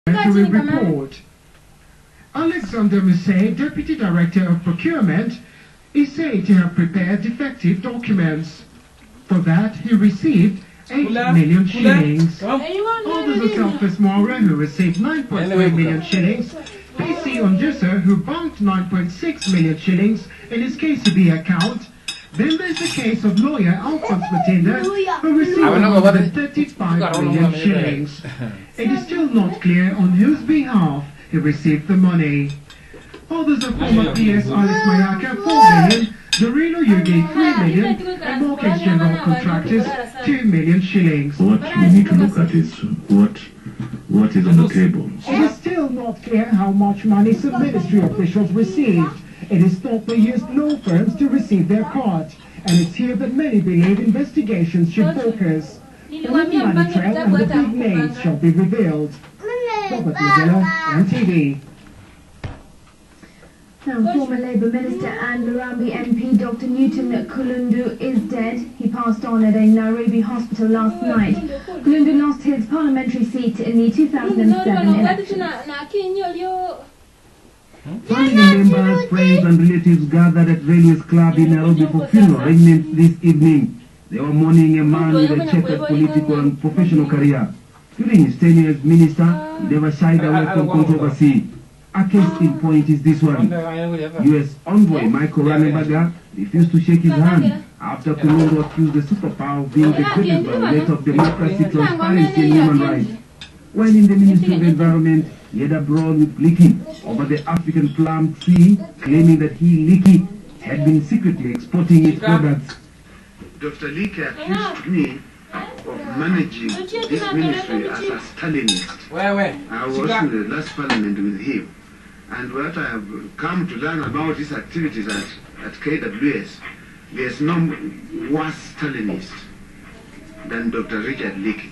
report. Alexander Musset, Deputy Director of Procurement, is said to have prepared defective documents. For that, he received 8 million shillings. Others are Selfless Mora, who received 9.3 million shillings. PC Ondusa, who bunked 9.6 million shillings in his KCB account. Then there's the case of lawyer Alphonse Matinda, who received 135 million shillings. It is still not clear on whose behalf he received the money. Others are former PS Alice Mayaka, 4 million, Dorino Yugi, 3 million, and Mortgage General Contractors, 2 million shillings. What we need to look at is what is on the table. It is still not clear how much money some ministry officials received. It is thought they used law firms to receive their cut, and it's here that many believe investigations should focus. Only the money trail and the big names shall be revealed. Robert Magilla, MTV. Now, former Labour Minister and Lurambi MP Dr. Newton Kulundu is dead. He passed on at a Nairobi hospital last night. Kulundu lost his parliamentary seat in the 2007 election. Family members, friends and relatives gathered at Railways Club in Nairobi for funeral arrangements this evening. They were mourning a man with a checkered political and professional career. During his tenure as minister, he never shied away from controversy. A case in point is this one. U.S. envoy Michael Ranneberger refused to shake his hand after Kulundu accused the superpower of being the greatest violator of democracy, transparency and human rights. While in the Ministry of Environment, he had a brawl with Leakey over the African plum tree, claiming that Leakey had been secretly exporting its products. Dr. Leakey accused me of managing this ministry as a Stalinist. I was in the last parliament with him. And what I have come to learn about his activities at KWS, there's no worse Stalinist than Dr. Richard Leakey.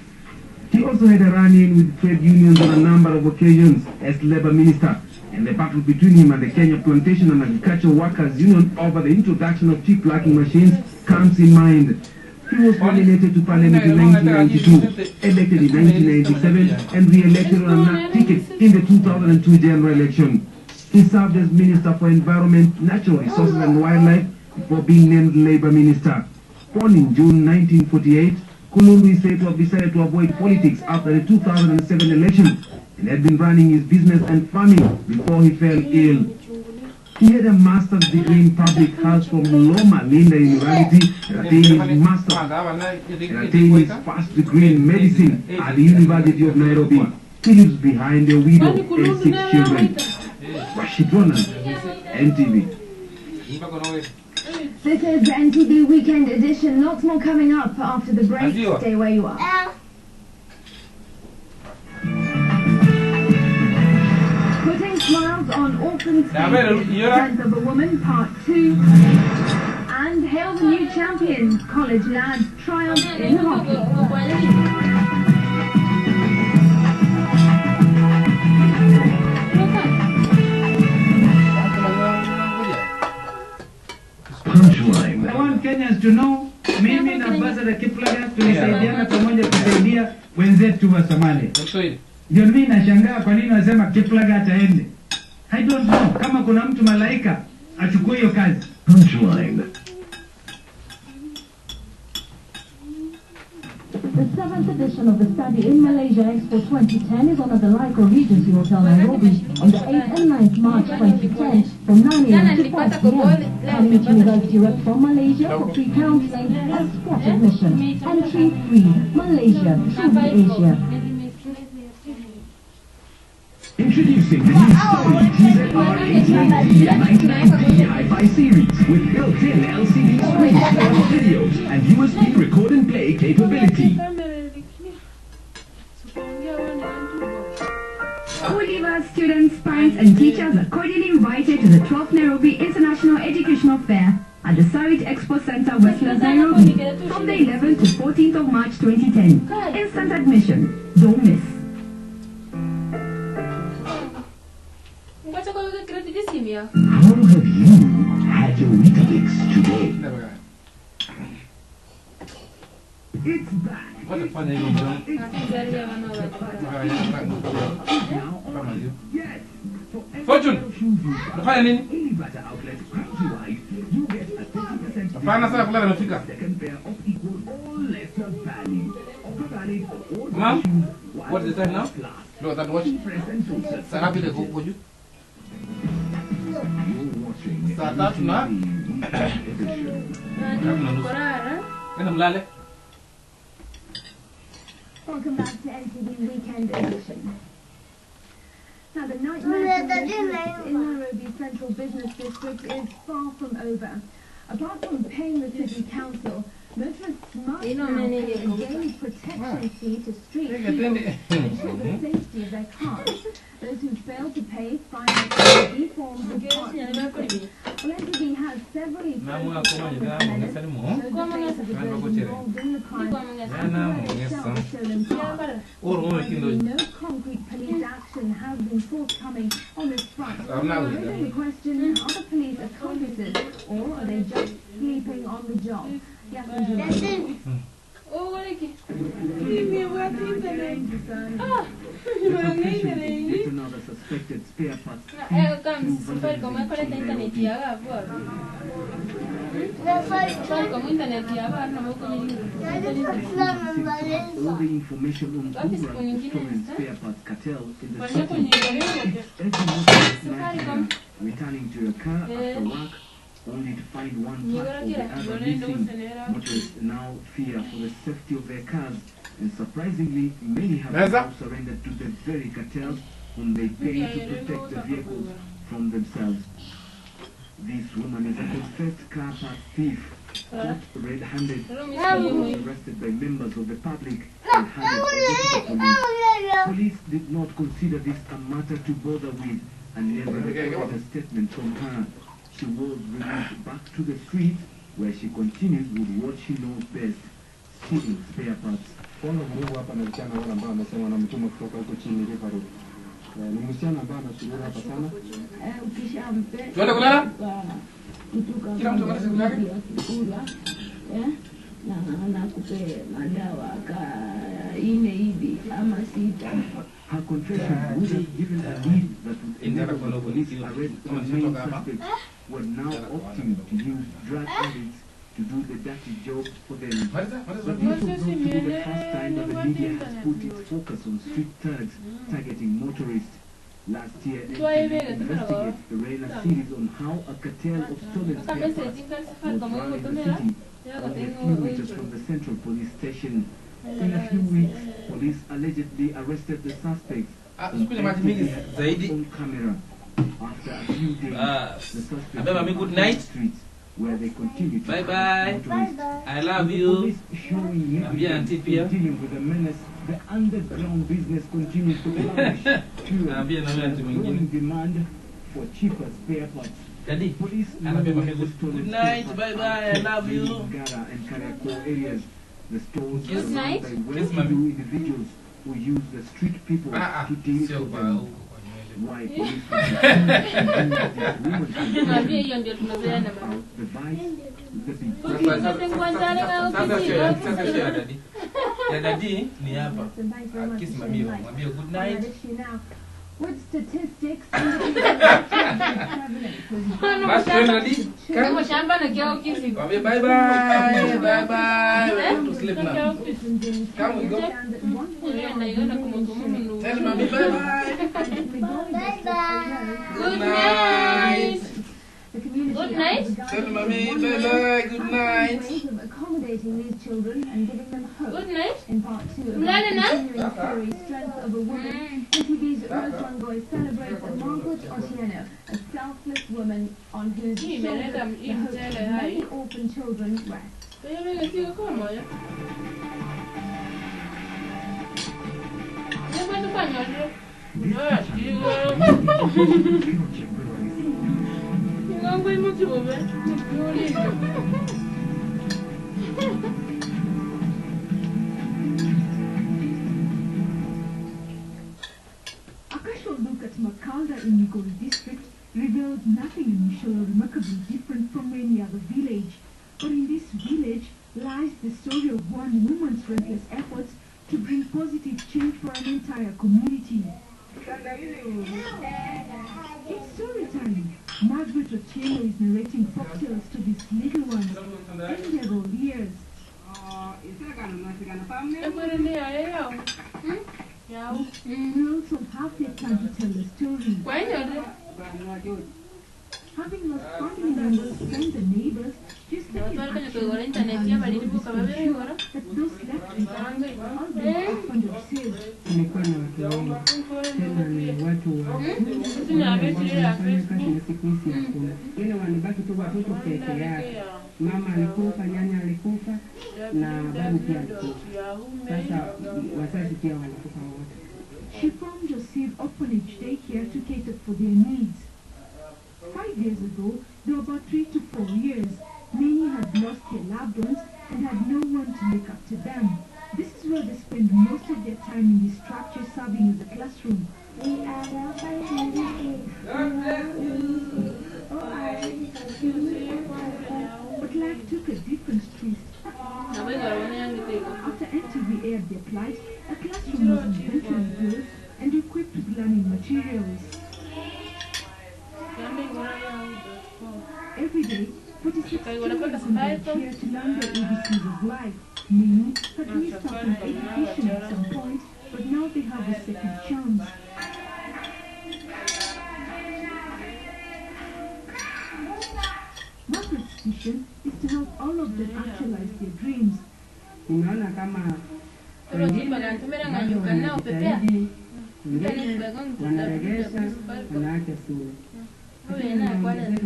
He also had a run-in with trade unions on a number of occasions as Labour Minister, and the battle between him and the Kenya Plantation and Agriculture Workers Union over the introduction of cheap plucking machines comes in mind. He was nominated to Parliament in 1992, elected in 1997, and re-elected on a ticket in the 2002 general election. He served as Minister for Environment, Natural Resources and Wildlife before being named Labour Minister. Born in June 1948, Kulundu is said to have decided to avoid politics after the 2007 election and had been running his business and farming before he fell ill. He had a master's degree in public health from Loma Linda University and attained his first degree in medicine at the University of Nairobi. He lives behind a widow and 6 children. Rashid Ronan, NTV. This is the NTV Weekend Edition. Lots more coming up after the break. Stay where you are. Putting smiles on orphans' faces. Strength of a Woman, Part 2. And hail the new champions. College lads triumph in hockey. Punchline. I want Kenyans to know, mimi na Ambassador Kiplagat tulisaidiana pamoja kusaidia wenzetu wa Somalia. Ndio mimi nashangaa kwa nini wanasema Kiplagat aende. I don't know kama kuna mtu malaika achukue hiyo kazi. Punchline. The 7th edition of the Study in Malaysia Expo 2010 is on at the Lyco Regency Hotel Nairobi on the 8th and 9th March 2010 from 9 a.m. to 5 p.m. Coming to University Rep from Malaysia for free counseling and sport admission. Entry free. Malaysia, truly Asia. Introducing the new Sony TZR-88D and 99D Hi-Fi series with built-in LCD screens, videos, and USB record and play capability. All diverse students, parents and teachers are cordially invited to the 12th Nairobi International Educational Fair at the Sarit Expo Center, Westlands, Nairobi from the 11th to 14th of March 2010. Instant admission. Don't miss. How have you had your Weetabix today? It's back. Fortune. Nafanya nini? Hapana sasa kula nafika. Mom, what is the time now? Look at that watch. Saa ngapi ile huko juu? Saa 3 na. Kana mlale. Welcome back to NTV Weekend Edition. Now, the nightmare in Nairobi's central business district is far from over. Apart from paying the city council, motorists must now pay a daily protection fee to street people to ensure the safety of their cars. Those who fail to pay find a form of parking. Well, NTV has several involved in the crime no concrete police action has been forthcoming on this front. The question, are the police accomplices or are they just sleeping on the job? Yes, another suspected spare parts. All the information on Google stolen spare parts cartel in the city. Returning to your car after work, only to find one part or the other missing. Motorists now fear for the safety of their cars, and surprisingly, many have now surrendered to the very cartels whom they pay to protect the vehicles from themselves. This woman is a confessed car part thief, caught red-handed. She was arrested by members of the public and handed over to the police. Police did not consider this a matter to bother with and never recorded a statement from her. She was released back to the streets where she continues with what she knows best, stealing spare parts. Kuna Mungu hapa na msichana wale ambao amesema wanamtuma kutoka huko chini River Road. Ni msichana ambaye anashughulika hapa sana. Ukishampe. Tuende kulala? Kila mtu anataka kulala? Na kupe madawa ka ine hivi ama sita. Her confession would have given a lead that would enable the police arrest the main suspects who are now opting to use drug addicts to do the dirty job for them. But this was not to be the first time that the media has put its focus on street thugs targeting motorists. Last year, Investigate ran a series on how a cartel of stolen spare parts was run in the city, only a few meters from the central police station. In a few weeks, police allegedly arrested the suspects on camera. After a few days, the suspects were on the streets where they continued to bye. I love you. Showing dealing with the menace, the underground business continues to flourish, fueling growing demand for cheaper spare parts. Police good night, bye, I love you. Gara and Kariakor areas. The stores good night. By well-to-do individuals who use the street people to deal with them. Why police the vice, the good night. With statistics bye. To sleep now. Come we go. Tell mommy bye. Good night. Good night. Tell mommy bye. Good night. Accommodating these children and giving them hope. Good night. In part 2 of the continuing story, Strength of a Woman, NTV's Rose Wangoy celebrates Margaret Otieno, a selfless woman on whose shoulders the hope of many orphan children rest. A casual look at Makanda in Migori district revealed nothing unusual or remarkably different from any other village. But in this village lies the story of one woman's relentless efforts to bring positive change for an entire community. It's story time. Margaret Otieno is narrating folktales to these little ones in their old years. We also have their time to tell the story. Having lost family members, friends and neighbors, just like an action that those left behind are being orphaned of sales. Kulikuwa na watu wengi, tena ni watu wanafanya kazi na siku hizi hakuna. Wengine wanabaki tu watoto peke yake. Mama alikufa, nyanya alikufa na babu pia alikufa. Sasa wazazi pia wanakufa wote. She formed a seed orphanage daycare to cater for their needs. 5 years ago, they were about 3 to 4 years. Many had lost their loved ones and had no one to look after them. This is where they spend most of their time in this structure, serving as a classroom. But life took a different twist. After NTV aired their plight, a classroom was eventually built and equipped with learning materials. Every day, 46 children converge here to learn the ABCs of life. Many had missed out on education at some point, but now they have a second chance. Margaret's vision is to help all of them actualize their dreams. Unaona kama wengine bado wanajitahidi, wengine wanaregesha, wanaacha shule.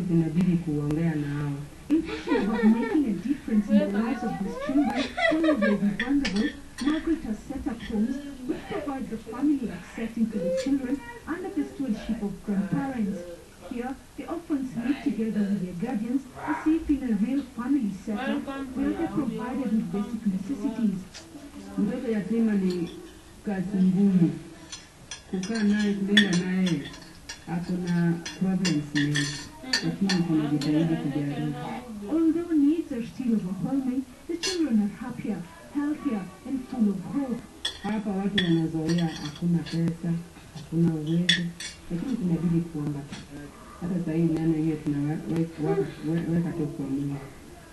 Tunabidi kuongea na hao. Intention about making a difference in the lives of these children who are very vulnerable, Margaret has set up homes which provide the family access into the children under the stewardship of grandparents. Here, the orphans live together with their guardians as if in a real family setup where they are provided with basic necessities. Mtoto yatima ni kazi ngumu. Kukaa naye, kulenda naye, hakuna problems mingi. Lakini tunajitahidi kujaribu. Although needs are still overwhelming, the children are happier, healthier and full of hope. Hapa watu wanazoea hakuna pesa, hakuna uwezo, lakini tunabidi kuomba. Hata sasa hivi neno hiyo tunaweka tu kwa Mungu.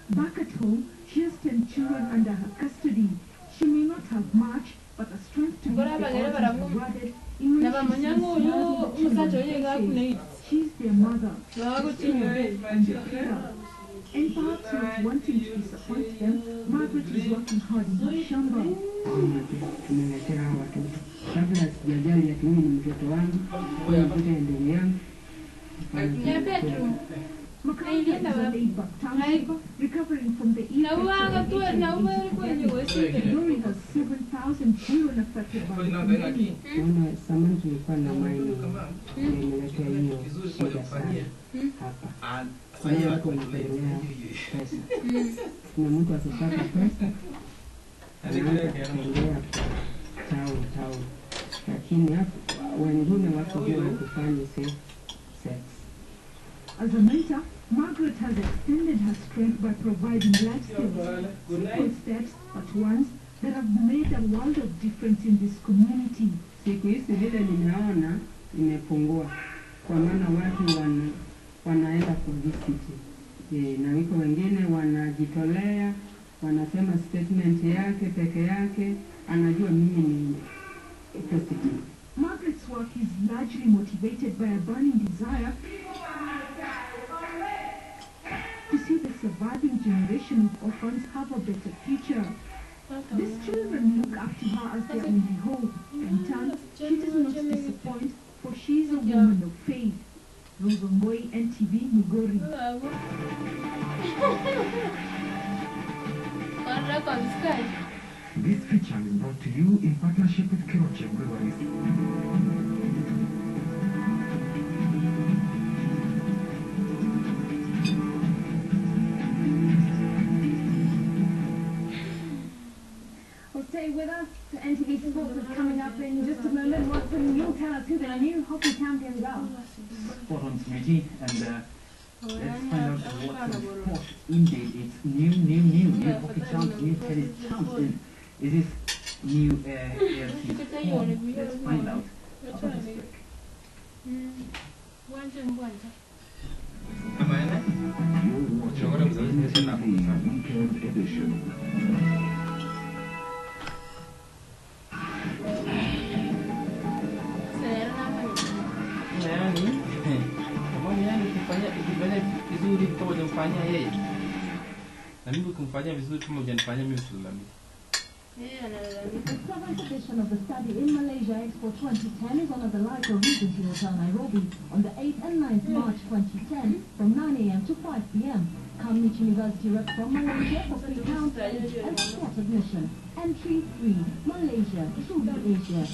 Back at home, she has 10 children under her custody. She may not have much, but the strength to meet the odds is rewarded in which she is their mother, and their carer. And perhaps not wanting to disappoint them, Margaret is working hard in her shamba. Tumeletea hawa watoto. Kabla sijajali ati mimi ni mtoto wangu, kwa mtoto ndugu yangu. Makaya is a laid-back township, recovering from the effects of the HIV. Lori has 7,000 children affected by the pandemic. Samani tulikuwa na maini imeletea hiyo shida sana hapa. Kwa hiyo watu wanategemea pesa. Kuna mtu asipata pesa, anaanza kutembea town. Lakini hapa wengine wako juu wanafanya sex. As a mentor, Margaret has extended her strength by providing life skills, simple steps, but ones that have made a world of difference in this community. Siku hizi vile nimeona imepungua, kwa maana watu wanaenda kuvisiti. Na wiko wengine wanajitolea, wanasema statement yake peke yake, anajua mimi ni positive. Margaret's work is largely motivated by a burning desire to see the surviving generation of orphans have a better future. These children look up to her as their only hope. In turn, she does not disappoint, for she is a woman of faith. Ruzongoi, NTV, Mugori. This feature is brought to you in partnership with Kiroche Breweries. Stay with us. NTV Sports is coming up in just a moment. Watson, you'll tell us who the new hockey champions are. Spot on, Smitty. And Let's find out what sport indeed it's new hockey champs, new tennis champs. Is this new AFC form? Let's find out after this break. You're watching NTV Weekend Edition. Ukifanya vizuri kama hujamfanyia yeye, na mimi ukimfanyia vizuri kama hujanifanyia mimi usilalamike. The seventh edition of the study in Malaysia Expo 2010 is on at the Lyco Regency Hotel, Nairobi, on the 8th and 9th March 2010 from 9 a.m. to 5 p.m. Come meet university reps from Malaysia for free counseling and sport admission. Entry free. Malaysia, truly Asia.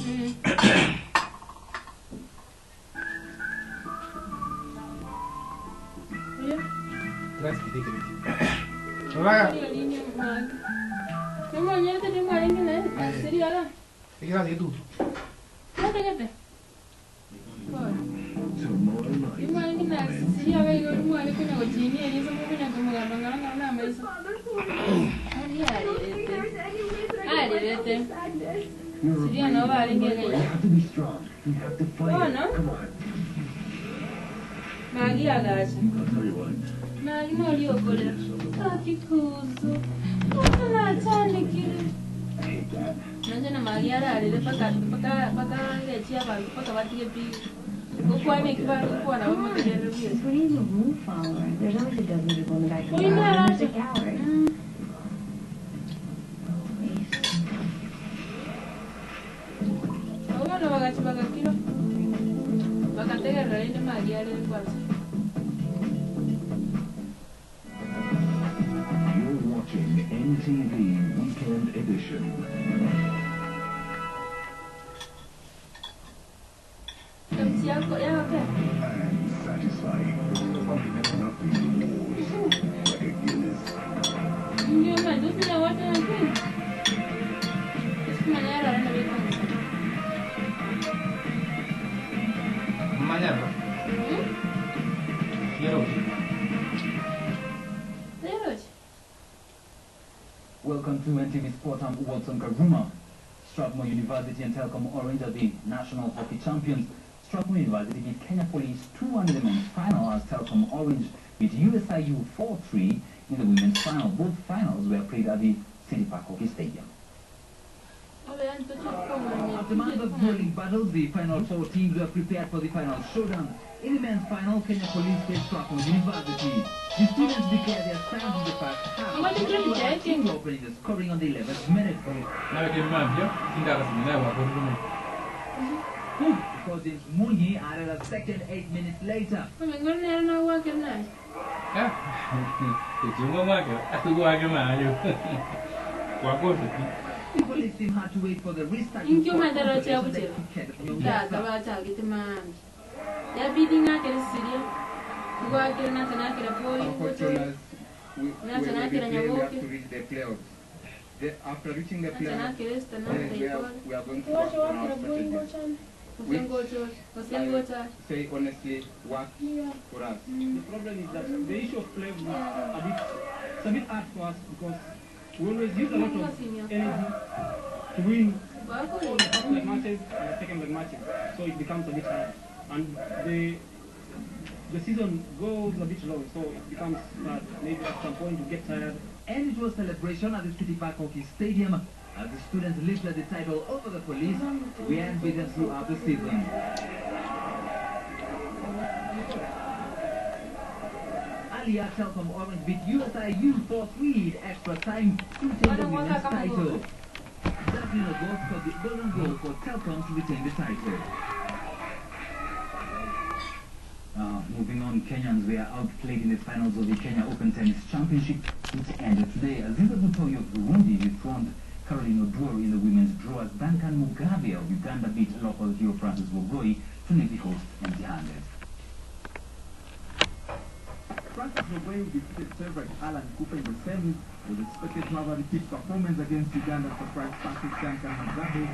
Grazie di te. Vai. Kamu nyata di mana ni nak? Serius lah. Grazie tu. Kata kata. Di mana ni nak? Serius apa yang kamu ada kena buat ini? Ini semua kena kamu gambar-gambar nama itu. Ada dete. Serius no vale ni kaya. Oh no. Magi agak. Magi no liu kolera. Tapi kuzo. Kena cari kiri. Nanti nama Magi ada pakai leceh apa? Pakai batu kepi. Bukan ni kita bukan apa macam ni. Screen the rule follower. There's always a dozen people in the back of Oh, ini ada. the gallery. Awak nak pakai kilo. Pakai tiga hari ni Magi ada di kuasa. NTV Weekend Edition. Siapa yang apa? And satisfying. Nothing more like a Guinness. Ini mana tu punya wadah apa? Terus mana ada nak berikan? Mana apa? Hero. Welcome to NTV Sport. I'm Watson Karuma. Strathmore University and Telkom Orange are the national hockey champions. Strathmore University beat Kenya Police 2-1 in the men's final as Telkom Orange beat USIU 4-3 in the women's final. Both finals were played at the City Park Hockey Stadium. After months of grueling battles, the final four teams were prepared for the final showdown. In the men's final, Kenya Police faced Strathmore University. The students declared their stance in the first half. Opening the scoring on the 11th minute. Because it's Munyi added a second 8 minutes later. The police team had to wait for the restart. After reaching the playoffs, we are going to work on our strategy. Say honestly, work for us. The problem is that the issue of play it's a bit hard for us because we always use a lot of energy to win like matches and second leg matches, so it becomes a bit hard. And the season goes a bit low, so it becomes hard. Maybe at some point you get tired. And it was celebration at the City Park Hockey Stadium as the students lifted the title over the police. We had beaten throughout the season. Earlier, Telkom Orange beat USIU 4-3 in extra time to retain the women's title. Jacqueline Ogo scored the golden goal for Telkom to retain the title. Moving on, Kenyans were outplayed in the finals of the Kenya Open Tennis Championship, which ended today. Aziza Butoyi of Burundi dethroned Caroline Oduro in the women's draw as Duncan Mugabe of Uganda beat local hero Francis Wogoi to leave the host empty-handed. Francis Wogoi defeated favorite Alan Cooper in the semis, was expected to have a repeat performance against Uganda surprise Francis Duncan Mugabe,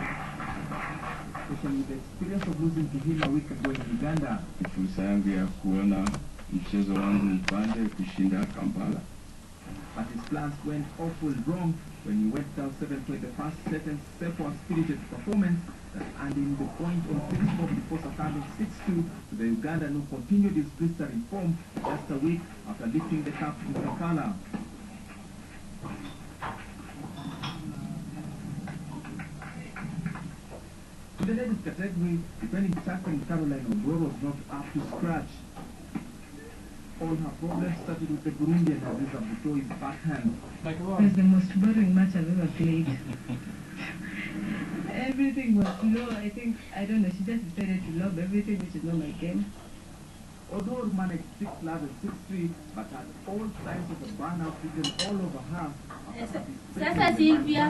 especially with the experience of losing to him a week ago in Uganda. Fursa yangu ya kuona mchezo wangu mpande kushinda Kampala. But his plans went awful wrong when he went down 7-2 the first set and Sepo spirited performance that earned him the point on 3-4 before succumbing 6-2 to the Ugandan who continued his blistering form just a week after lifting the cup in Kampala. To the ladies category, defending champion Caroline Odoro was not up to scratch. All her problems started with the Burundian Aziza Butoi's backhand. It was the most boring match I've ever played. Everything was low. I don't know, she just decided to lob everything, which is not my game. Odor managed 6 love and 6-3, but had all signs of a burnout written all over her. Sasa Sylvia.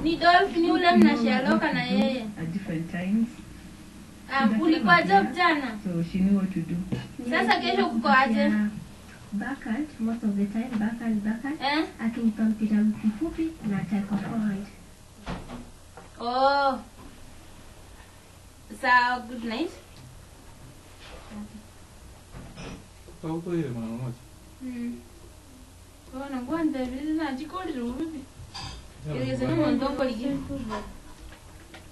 Ni Dolph ni ule mnashaloka na yeye. At different times. Ulikuwa job jana. So she knew what to do. Sasa kesho kuko aje? Backhand, most of the time, backhand. Akinipa mpira mfupi na attack forward. Oh. So, good night. Todo ile mwana mmoja. Ona gwanda vile na jikoni rubi. Ile zeno mondongo ligi.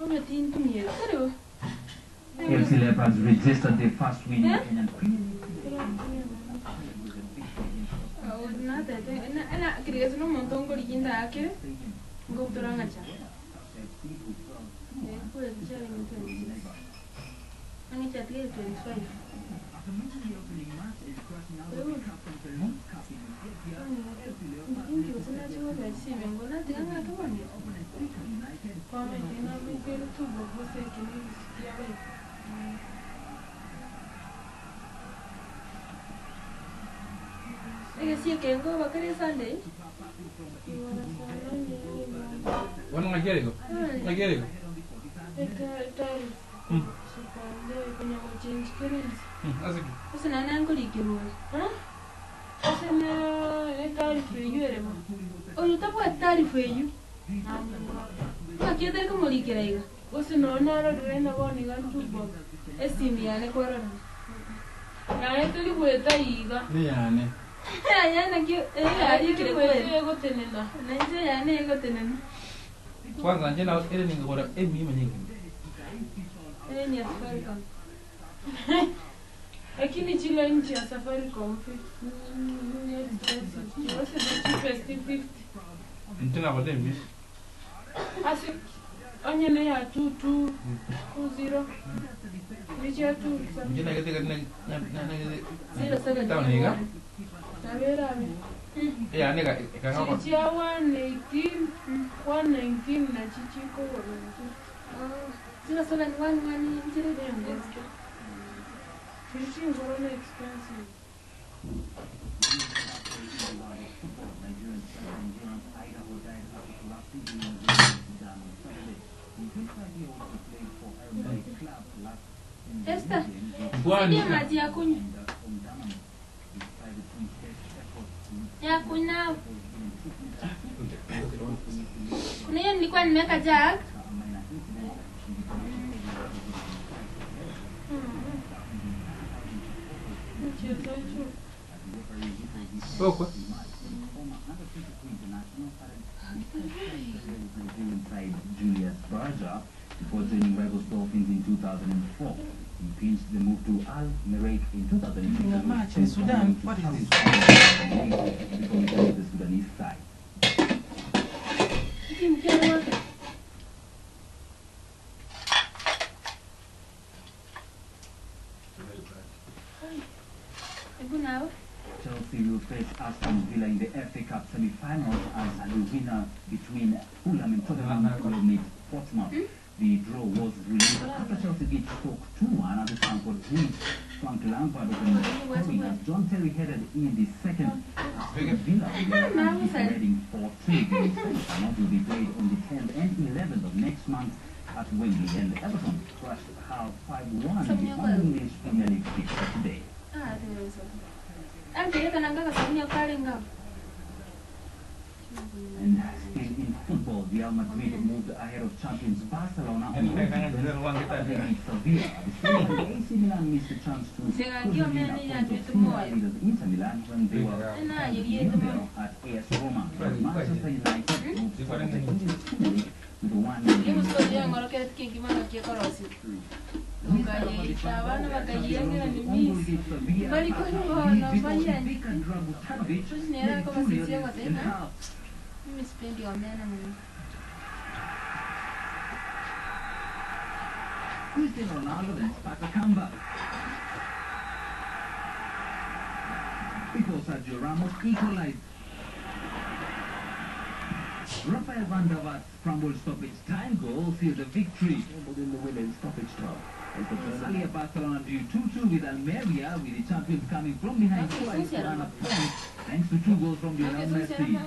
Ona tintu mielo. Karo. FC Leopards registered their first win in Kenyan Premier League. Ana kile zeno mondongo ligi ndake. Ngotoranga cha. Kule mchele mtani. Ani cha 25. Bueno, ¿me quiere? ¿Me quiere? Así que. Sasa na nango likiruwa. Sasa na taarifa yurema. Oyo tapwa taarifa yu. Makiete como likiraiga. Sasa no na ro rena boni gantu bo. Esimi yane korora. Yane tuli kweta yiga. Ni yane. Yane kyo ari kire kweta gotenena. Nanje yane gotenena. Kwanza nje na ile ningora mimi nyingi. Ni Safaricom. Lakini chile nchi ya Safaricom. What's the cheapest 50? Ntina kwa demi. Asi onyene ya 22 20. Nichi ya 2. Njina katika na Sila sala. Taoniga. Tabera ame. Ya nega kaka. Chichi ya 118 na chichiko 1. Sila sala ni 1 njire demo. Chichi is really expensive. Esther, Bwani maji ya kunywa. Ya kunywa. Kuna hiyo nilikuwa nimeweka jug. Poco. Inside Julius Berger before joining Rebels Dolphins in 2004. He pinched the move to Al Merreikh in 2006. In a match in Sudan, what is this? Before joining the Sudanese side. Chelsea will face Aston Villa in the FA Cup semi-finals as the winner between Fulham and Tottenham will meet Portsmouth. The draw was released after Chelsea beat Stoke 2-1 at the Stamford Bridge. Frank Lampard opened scoring as John Terry headed in the second. Aston Villa will be Reading 4-2. The final will be played on the 10th and 11th of next month at Wembley, and Everton crushed Hull 5-1 in the English Premier League fixture today. And still in football, Real Madrid moved ahead of champions Barcelona on Sevilla. The AC Milan missed a chance to close in a point of leaders Inter Milan when they were at AS Roma. Manchester United moved to the English Premier League with a 1-0 Cristiano Ronaldo then sparked a comeback before Sergio Ramos equalized. Rafael van der Vaart's scramble stoppage time goal sealed the victory in the women's stoppage time. Earlier Barcelona drew 2-2 with Almeria, with the champions coming from behind twice to run a point thanks to 2 goals from Lionel Messi.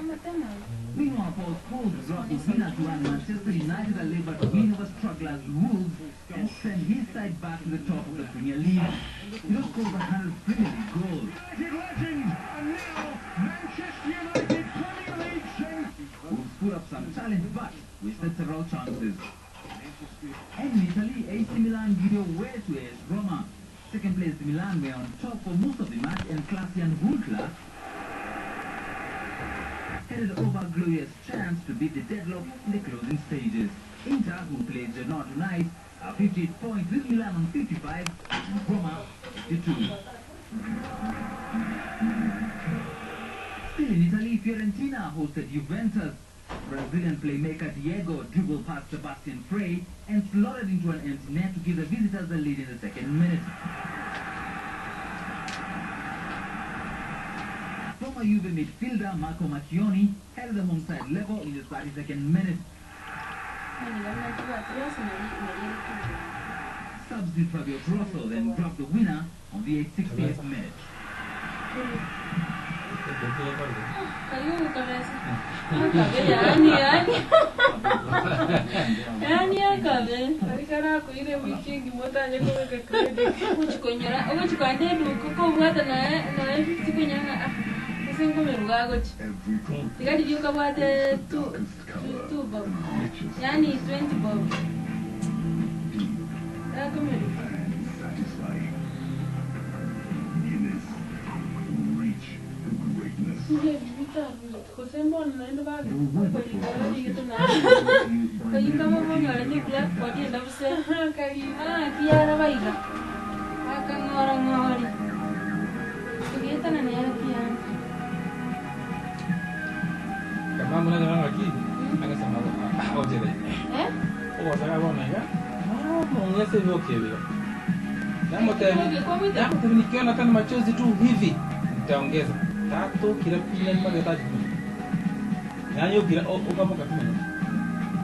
Meanwhile, Paul Scholes dropped Villa to run Manchester United a labor to win over strugglers Wolves and send his side back to the top of the Premier League. He has scored 100 Premier League goals. Legend, and now Manchester United Premier League champions. Wolves put up some challenge but wasted several chances. And in Italy, AC Milan gave away to AS Roma. Second place Milan were on top for most of the match, and Klaas-Jan Huntelaar headed over glorious chance to beat the deadlock in the closing stages. Inter, who plays Genoa tonight, are 58 points with Milan on 55 and Roma 52. Still in Italy, Fiorentina hosted Juventus. Brazilian playmaker Diego dribbled past Sebastian Frey and slotted into an empty net to give the visitors the lead in the second minute. Former Juve midfielder Marco Macchioni held the home side level in the 32nd minute. Substitute Fabio Grosso then dropped the winner on the 60th minute. Nikiona tena machozi tu hivi nitaongeza 3 kila 4 mpaka 3. Nanyo kila ukamo katumeni.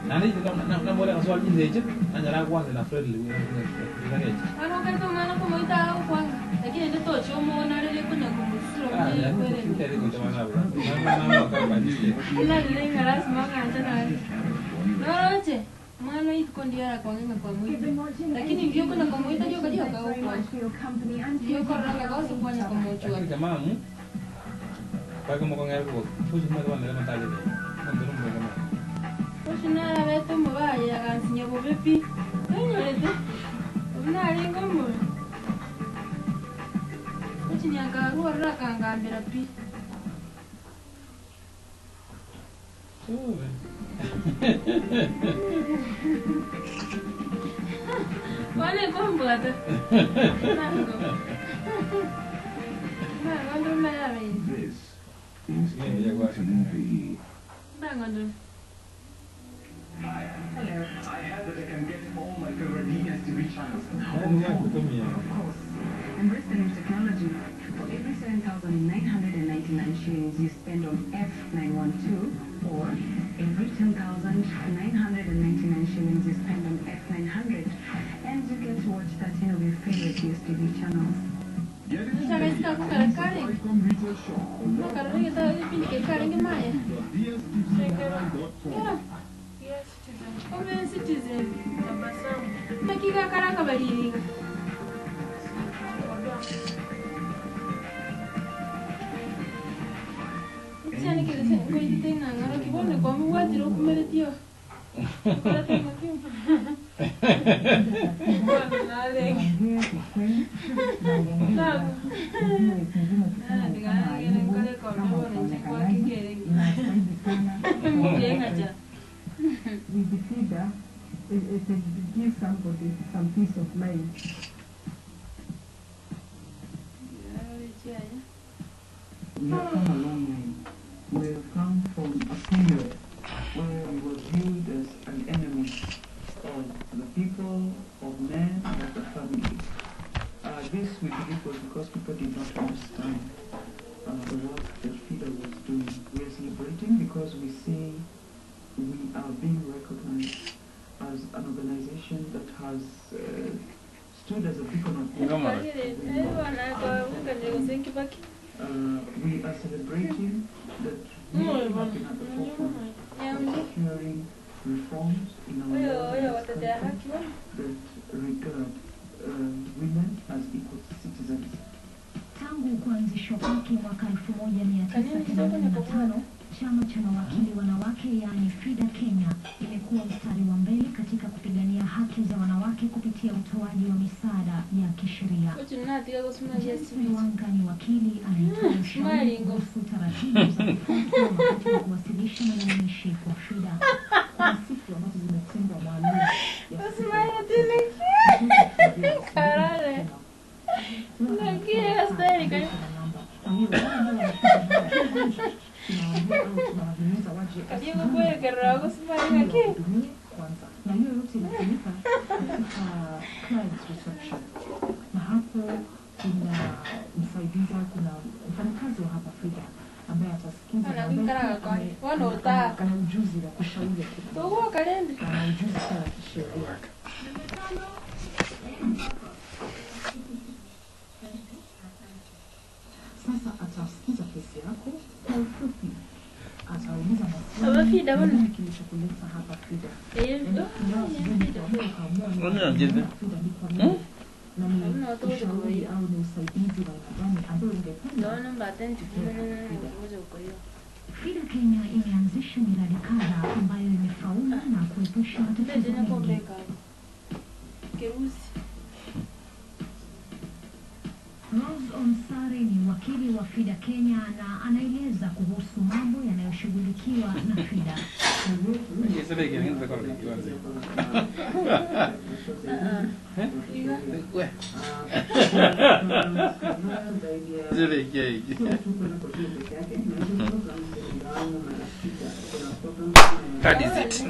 Nani na bora kaswali nje anjara kwanza na friendly ngani. Ano kato mana ko moita au kwanga. Lakini ndio tocho muona lele kunya kumusuro ni kwere. Ila lele ngaras manga anjana. Noche. Mano hii kondiara kwa nganga kwa mwita. Lakini ndio kuna kwa mwita ndio kadia kwa huko. Ndio kwa ranga kwa sifanya kwa mochwa. Kama mu. Pag mo kang airko, puso mo naman naman tayo din. Nandun mo naman. Puso na beto mo ba ya kansinya mo bepi. Ano ito? Una rin ko mo. Puso niya ka ruwa ka ngambira pi. Wale kombo ata. Nango. Nango na yari. Is TV. Nango. Hello. I have that I can get all my favorite DSTV channels now. Of course. Embrace the new technology. For every 7,999 shillings you spend on F912, or every 10,999 shillings you spend on F900, and you get to watch 13 of your favorite DSTV channels. Get it today at Safaricom Retail Shop. DSTV.com. Come citizen, Makika karaka bali. Sani kile sani kwa hiti tena ngara It gives somebody some peace of mind. We have come a long way. We have come from a period where we were viewed as an enemy of the people, of men, and of the family. This, we believe, was because people did not understand the work that FIDA was doing. We are celebrating because we see we are being recognized as an organization that has stood as a beacon of hope. We are celebrating that we have been at the forefront of securing reforms in our laws that regard women as equal citizens. Tangu kuanzishwa kwake mwaka 1985, chama cha mawakili wanawake yaani FIDA Kenya imekuwa mstari wa mbele katika kupigania haki za wanawake kupitia utoaji wa misaada ya kisheria. Wanga ni wakili anayetoa ushauri kuhusu taratibu za kufuatwa wakati wa kuwasilisha malalamishi kwa FIDA. Kuna siku ambazo zimetengwa maalum ya na hiyo yote inafanyika katika client reception, na hapo kuna msaidizi, kuna mfanyakazi wa hapa FIDA ambaye atasikiza na ana ujuzi wa kushauri na ujuzi sana wa kisheria. Sasa atasikiza kesi yako kwa ufupi, atauliza maswali nini kilichokuleta hapa FIDA. Ushauri au ni usaidizi wa nadhani ambao ungependa. FIDA Kenya imeanzisha miradi kadhaa ambayo imefaulu na kuepusha matatizo mengi. Rose Onsari ni wakili wa FIDA Kenya na anaeleza kuhusu mambo yanayoshughulikiwa na FIDA. That is it.